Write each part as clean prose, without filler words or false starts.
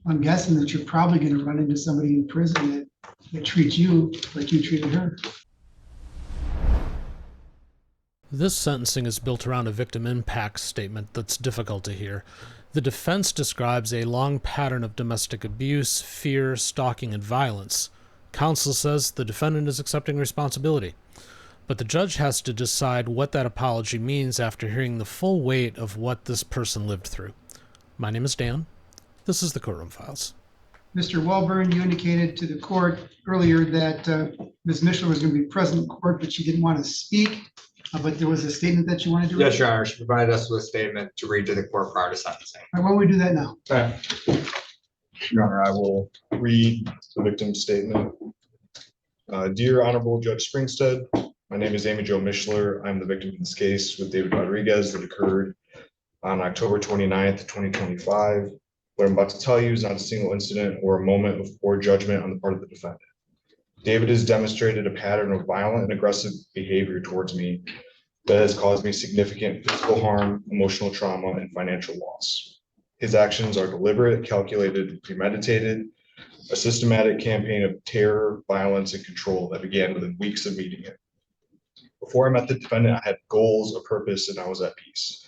I'm guessing that you're probably going to run into somebody in prison that treats you like you treated her. This sentencing is built around a victim impact statement that's difficult to hear. The defense describes a long pattern of domestic abuse, fear, stalking, and violence. Counsel says the defendant is accepting responsibility. But the judge has to decide what that apology means after hearing the full weight of what this person lived through. My name is Dan. This is the Courtroom Files. Mr. Welburn, you indicated to the court earlier that Ms. Mishler was going to be present in court, but she didn't want to speak. But there was a statement that you wanted to read? Yes, Your Honor. She provided us with a statement to read to the court prior to sentencing. All right, why don't we do that now? Okay. Your Honor, I will read the victim's statement. Dear Honorable Judge Springstead, my name is Amy Jo Mishler. I'm the victim in this case with David Rodriguez that occurred on October 29th, 2025. What I'm about to tell you is not a single incident or a moment of poor judgment on the part of the defendant. David has demonstrated a pattern of violent and aggressive behavior towards me that has caused me significant physical harm, emotional trauma, and financial loss. His actions are deliberate, calculated, and premeditated, a systematic campaign of terror, violence, and control that began within weeks of meeting him. Before I met the defendant, I had goals, a purpose, and I was at peace.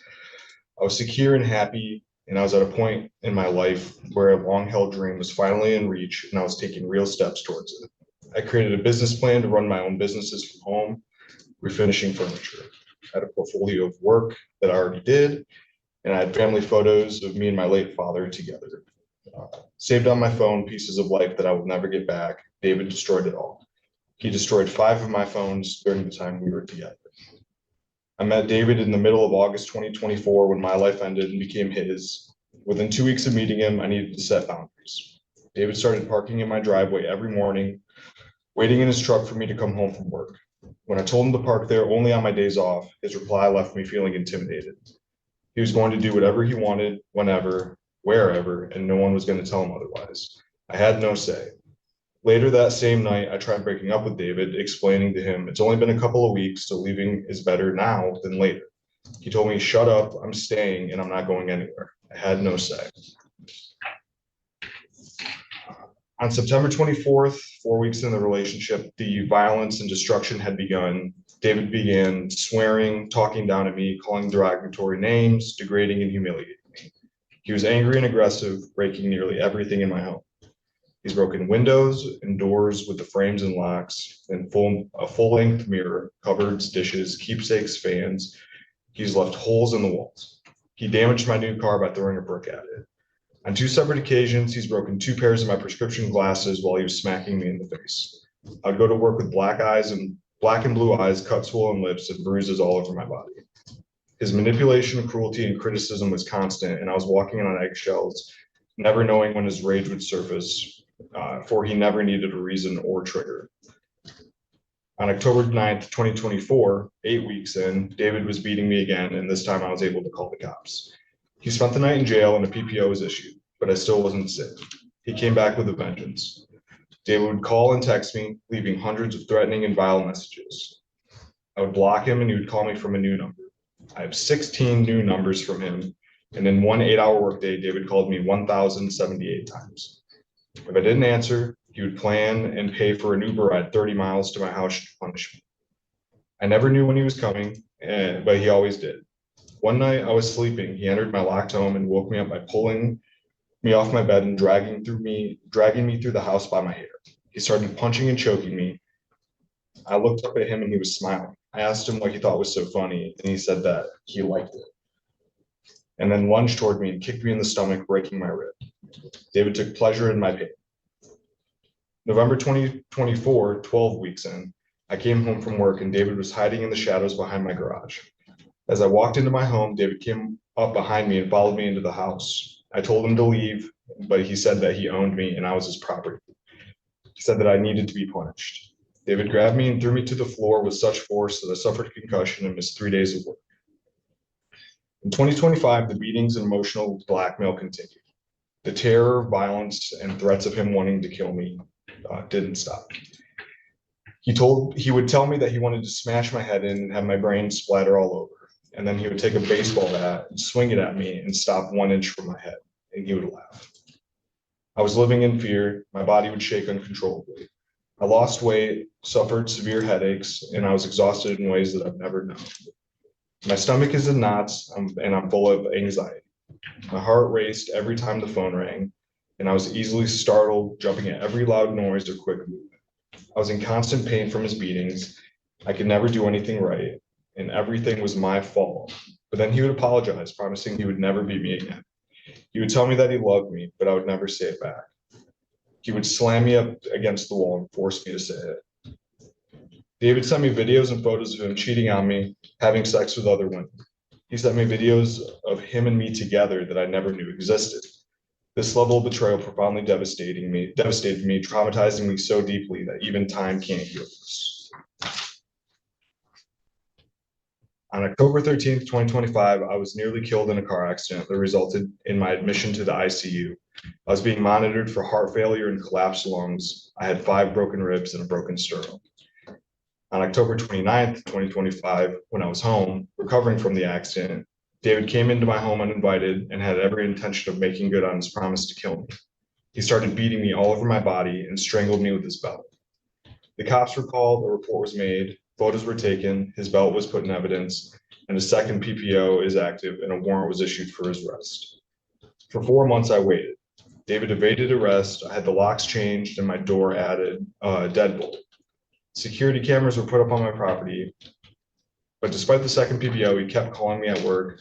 I was secure and happy, and I was at a point in my life where a long-held dream was finally in reach, and I was taking real steps towards it. I created a business plan to run my own businesses from home, refinishing furniture. I had a portfolio of work that I already did, and I had family photos of me and my late father together. Saved on my phone pieces of life that I will never get back. David destroyed it all. He destroyed 5 of my phones during the time we were together. I met David in the middle of August 2024 when my life ended and became his. Within 2 weeks of meeting him, I needed to set boundaries. David started parking in my driveway every morning, waiting in his truck for me to come home from work. When I told him to park there only on my days off, his reply left me feeling intimidated. He was going to do whatever he wanted, whenever, wherever, and no one was going to tell him otherwise. I had no say. Later that same night, I tried breaking up with David, explaining to him it's only been a couple of weeks, so leaving is better now than later. He told me, shut up, I'm staying, and I'm not going anywhere. I had no say. On September 24th, 4 weeks in the relationship, the violence and destruction had begun. David began swearing, talking down at me, calling derogatory names, degrading and humiliating me. He was angry and aggressive, breaking nearly everything in my home. He's broken windows and doors with the frames and locks, and a full-length mirror, cupboards, dishes, keepsakes, fans. He's left holes in the walls. He damaged my new car by throwing a brick at it. On 2 separate occasions, he's broken 2 pairs of my prescription glasses while he was smacking me in the face. I'd go to work with black and blue eyes, cut swollen lips, and bruises all over my body. His manipulation, cruelty, and criticism was constant, and I was walking on eggshells, never knowing when his rage would surface, for he never needed a reason or trigger. On October 9th, 2024, 8 weeks in, David was beating me again, and this time I was able to call the cops. He spent the night in jail and a PPO was issued, but I still wasn't sick. He came back with a vengeance. David would call and text me, leaving hundreds of threatening and vile messages. I would block him and he would call me from a new number. I have 16 new numbers from him, and in one 8-hour workday, David called me 1,078 times. If I didn't answer, he would plan and pay for an Uber ride 30 miles to my house to punish me. I never knew when he was coming, but he always did. One night I was sleeping. He entered my locked home and woke me up by pulling me off my bed and dragging me through the house by my hair. He started punching and choking me. I looked up at him and he was smiling. I asked him what he thought was so funny, and he said that he liked it. And then lunged toward me and kicked me in the stomach, breaking my rib. David took pleasure in my pain. November 2024, 12 weeks in, I came home from work and David was hiding in the shadows behind my garage. As I walked into my home, David came up behind me and followed me into the house. I told him to leave, but he said that he owned me and I was his property. He said that I needed to be punished. David grabbed me and threw me to the floor with such force that I suffered a concussion and missed 3 days of work. In 2025, the beatings and emotional blackmail continued. The terror, violence, and threats of him wanting to kill me didn't stop. He would tell me that he wanted to smash my head in and have my brain splatter all over. And then he would take a baseball bat and swing it at me and stop 1 inch from my head, and he would laugh. I was living in fear. My body would shake uncontrollably. I lost weight, suffered severe headaches, and I was exhausted in ways that I've never known. My stomach is in knots, and I'm full of anxiety. My heart raced every time the phone rang, and I was easily startled, jumping at every loud noise or quick movement. I was in constant pain from his beatings. I could never do anything right, and everything was my fault. But then he would apologize, promising he would never beat me again. He would tell me that he loved me, but I would never say it back. He would slam me up against the wall and force me to say it. David sent me videos and photos of him cheating on me, having sex with other women. He sent me videos of him and me together that I never knew existed. This level of betrayal profoundly devastated me, traumatizing me so deeply that even time can't heal this. On October 13th, 2025, I was nearly killed in a car accident that resulted in my admission to the ICU. I was being monitored for heart failure and collapsed lungs. I had 5 broken ribs and a broken sternum. On October 29th, 2025, when I was home, recovering from the accident, David came into my home uninvited and had every intention of making good on his promise to kill me. He started beating me all over my body and strangled me with his belt. The cops were called, a report was made, photos were taken, his belt was put in evidence, and a second PPO is active and a warrant was issued for his arrest. For 4 months, I waited. David evaded arrest, I had the locks changed, and my door added a deadbolt. Security cameras were put up on my property, but despite the second PPO, he kept calling me at work,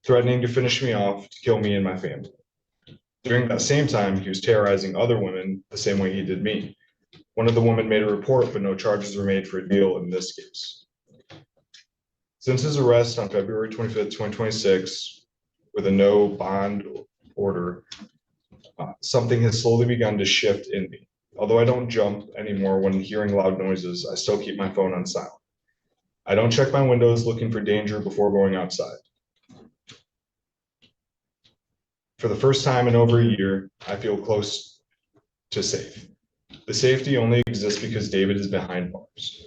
threatening to finish me off, to kill me and my family. During that same time, he was terrorizing other women the same way he did me. One of the women made a report, but no charges were made for a deal in this case. Since his arrest on February 25th, 2026, with a no bond order, something has slowly begun to shift in me. Although I don't jump anymore when hearing loud noises, I still keep my phone on silent. I don't check my windows looking for danger before going outside. For the first time in over a year, I feel close to safe. The safety only exists because David is behind bars.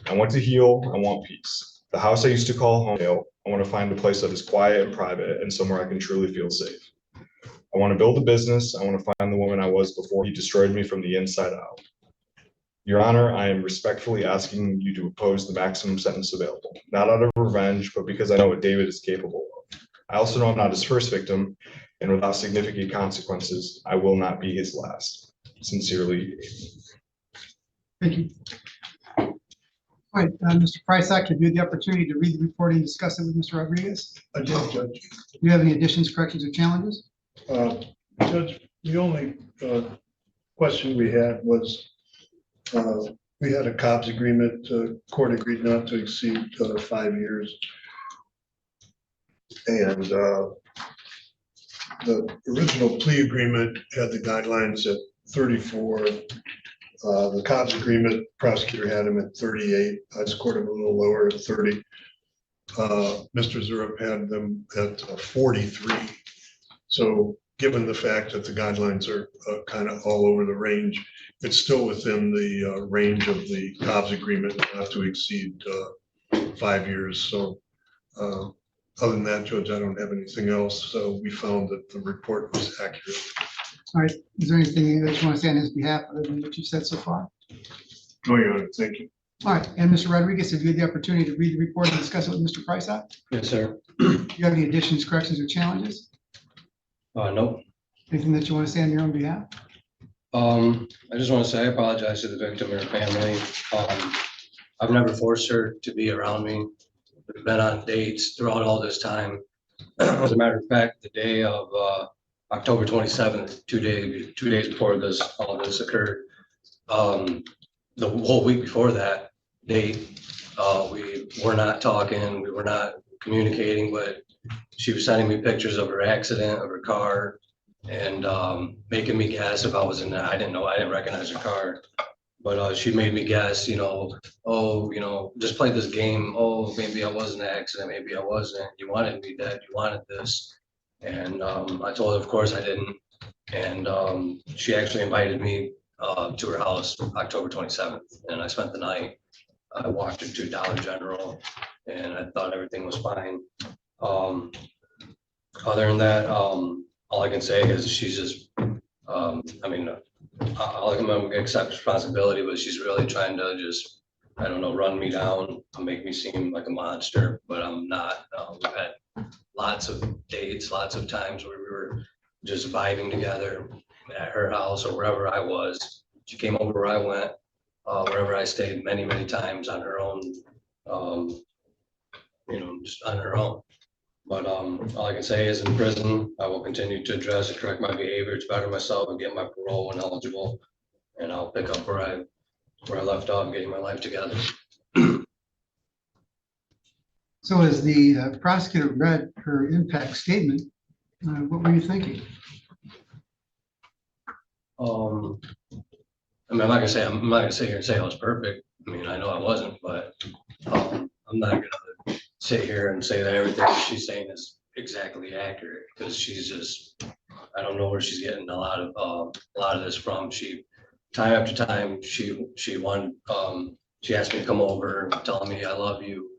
I want to heal, I want peace. The house I used to call home, I want to find a place that is quiet and private and somewhere I can truly feel safe. I want to build a business. I want to find the woman I was before he destroyed me from the inside out. Your Honor, I am respectfully asking you to oppose the maximum sentence available, not out of revenge, but because I know what David is capable of. I also know I'm not his first victim, and without significant consequences, I will not be his last. Sincerely, Thank you. All right, Mr. Prysock, have you had the opportunity to read the report and discuss it with Mr. Rodriguez? I did, Judge. Do you have any additions, corrections, or challenges? Judge, the only question we had was, we had a COBS agreement, court agreed not to exceed 5 years. And the original plea agreement had the guidelines at 34. The COBS agreement, prosecutor had him at 38. I scored him a little lower at 30. Mr. Zurup had them at 43. So given the fact that the guidelines are kind of all over the range, it's still within the range of the COBS agreement not to exceed 5 years. So other than that, Judge, I don't have anything else. So we found that the report was accurate. All right, is there anything that you want to say on his behalf other than what you've said so far? No, Your Honor, thank you. All right, and Mr. Rodriguez, have you had the opportunity to read the report and discuss it with Mr. Prysock? Yes, sir. Do you have any additions, corrections, or challenges? Nope. Anything that you want to say on your own behalf? I just want to say I apologize to the victim and her family. I've never forced her to be around me. We've been on dates throughout all this time. As a matter of fact, the day of October 27th, 2 days before all this occurred, the whole week before that date, we were not talking, we were not communicating, but she was sending me pictures of her accident, of her car, and making me guess if I was in that. I didn't recognize her car, but she made me guess, just play this game. Oh, maybe I was in an accident, maybe I wasn't. You wanted me dead, you wanted this. And I told her, of course I didn't. And she actually invited me to her house October 27th, and I spent the night. I walked her to Dollar General, and I thought everything was fine. Other than that, all I can say is she's just I mean, I'll accept responsibility, but she's really trying to just, I don't know, run me down and make me seem like a monster, but I'm not. We've had lots of dates, lots of times where we were just vibing together at her house or wherever I was. She came over where I went, wherever I stayed many, many times on her own, just on her own. But all I can say is in prison, I will continue to address and correct my behavior, to better myself and get my parole when eligible. And I'll pick up where I left off, getting my life together. So as the prosecutor read her impact statement, what were you thinking? I mean, I'm not gonna sit here and say I was perfect. I mean, I know I wasn't, but I'm not gonna sit here and say that everything that she's saying is exactly accurate, because she's just, I don't know where she's getting a lot of this from. Time after time, she asked me to come over, telling me I love you.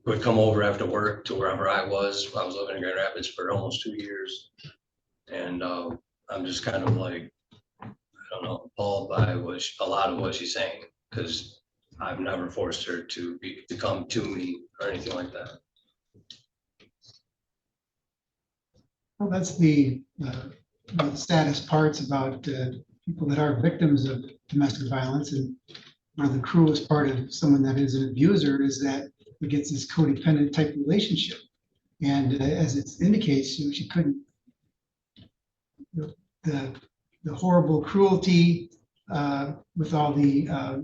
Would come over after work to wherever I was. I was living in Grand Rapids for almost 2 years. And I'm just kind of like, I don't know, appalled by a lot of what she's saying, because I've never forced her to come to me or anything like that. Well, that's the saddest parts about people that are victims of domestic violence. And one of the cruelest part of someone that is an abuser is that it gets this codependent type relationship. And as it indicates, she couldn't, the horrible cruelty with all the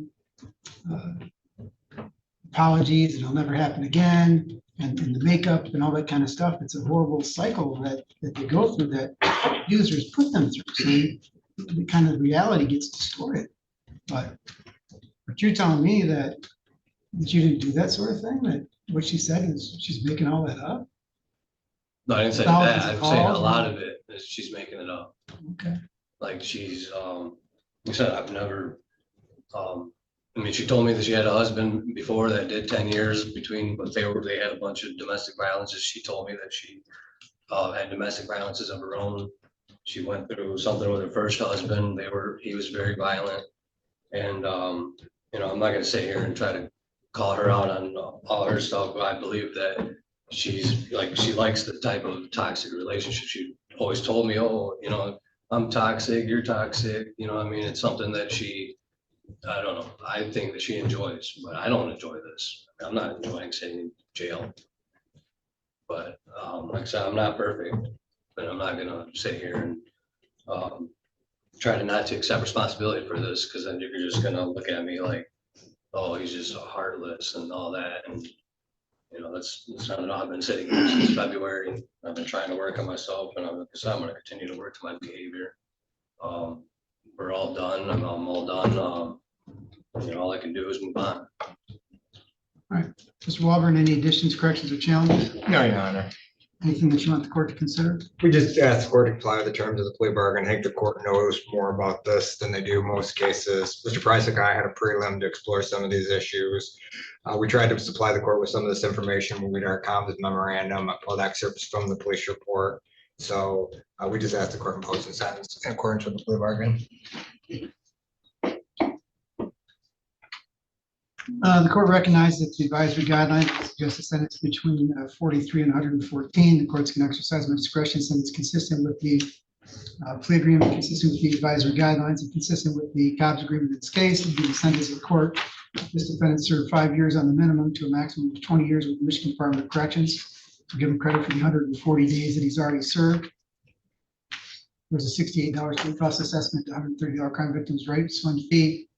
apologies and it'll never happen again, and the makeup and all that kind of stuff. It's a horrible cycle that they go through, that abusers put them through. So the kind of reality gets distorted. But you're telling me that you didn't do that sort of thing, that what she said is she's making all that up? No, I didn't say that. I'm saying a lot of it is she's making it up. Okay. Like she's, you said, I've never, I mean, she told me that she had a husband before that did 10 years between, but they had a bunch of domestic violences. She told me that she had domestic violences of her own. She went through something with her first husband. He was very violent. And, I'm not gonna sit here and try to call her out on all her stuff, but I believe that she likes the type of toxic relationship. She always told me, oh, I'm toxic, you're toxic. I mean, it's something that I don't know. I think that she enjoys, but I don't enjoy this. I'm not enjoying sitting in jail. But like I said, I'm not perfect, but I'm not gonna sit here and try to not to accept responsibility for this, because then you're just gonna look at me like, oh, he's just heartless and all that. And that's not enough. I've been sitting here since February. I've been trying to work on myself, and I'm gonna continue to work on my behavior. We're all done. I'm all done. All I can do is move on. All right. Mr. Walburn, any additions, corrections, or challenges? No, Your Honor. Anything that you want the court to consider? We just asked the court to comply with the terms of the plea bargain. I think the court knows more about this than they do most cases. Mr. Price and I had a prelim to explore some of these issues. We tried to supply the court with some of this information when we did our comms memorandum, pulled excerpts from the police report. So we just asked the court to impose a sentence in accordance with the plea bargain. The court recognized that the advisory guidelines suggest a sentence between 43 and 114. The courts can exercise my discretion. Sentence consistent with the plea agreement, consistent with the advisory guidelines, and consistent with the Cobb's agreement in this case. Would be the sentence of the court. This defendant served 5 years on the minimum to a maximum of 20 years with the Michigan Department of Corrections. To give him credit for the 140 days that he's already served. There's a $68 state cost assessment, $130 crime victims' rights fund fee,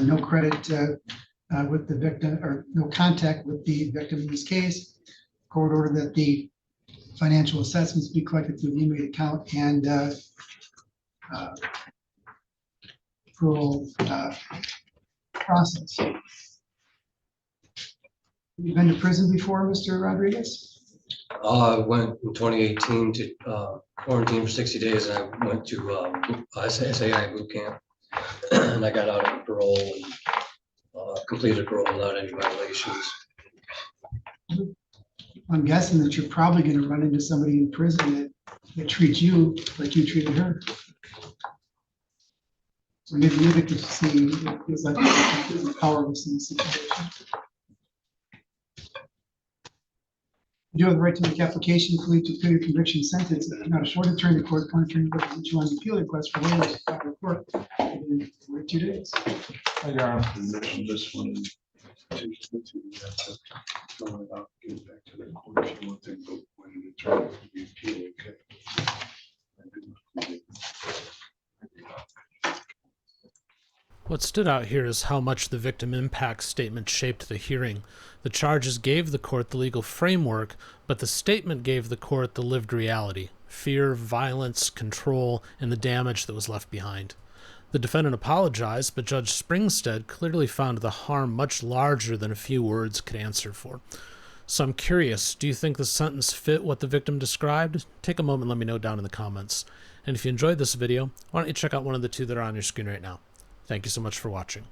no credit with the victim, or no contact with the victim in this case. Court ordered that the financial assessments be collected through the inmate account and parole process. You've been to prison before, Mr. Rodriguez? I went in 2018 to quarantine for 60 days, and I went to SAI boot camp, and I got out on parole and completed parole without any violations. I'm guessing that you're probably going to run into somebody in prison that treats you like you treated her. or maybe you could see it feels like he's powerless in this situation. You do have the right to make application to lead to clear conviction sentence. If not a short attorney, the court appointed to represent you on the appeal request for waivers to the court within 2 days. You mentioned this one. Get back to the court if you want to go when an attorney to be appealing. What stood out here is how much the victim impact statement shaped the hearing. The charges gave the court the legal framework, but the statement gave the court the lived reality: fear, violence, control, and the damage that was left behind. The defendant apologized, but Judge Springstead clearly found the harm much larger than a few words could answer for. So I'm curious, do you think the sentence fit what the victim described? Take a moment and let me know down in the comments. And if you enjoyed this video, why don't you check out one of the two that are on your screen right now. Thank you so much for watching.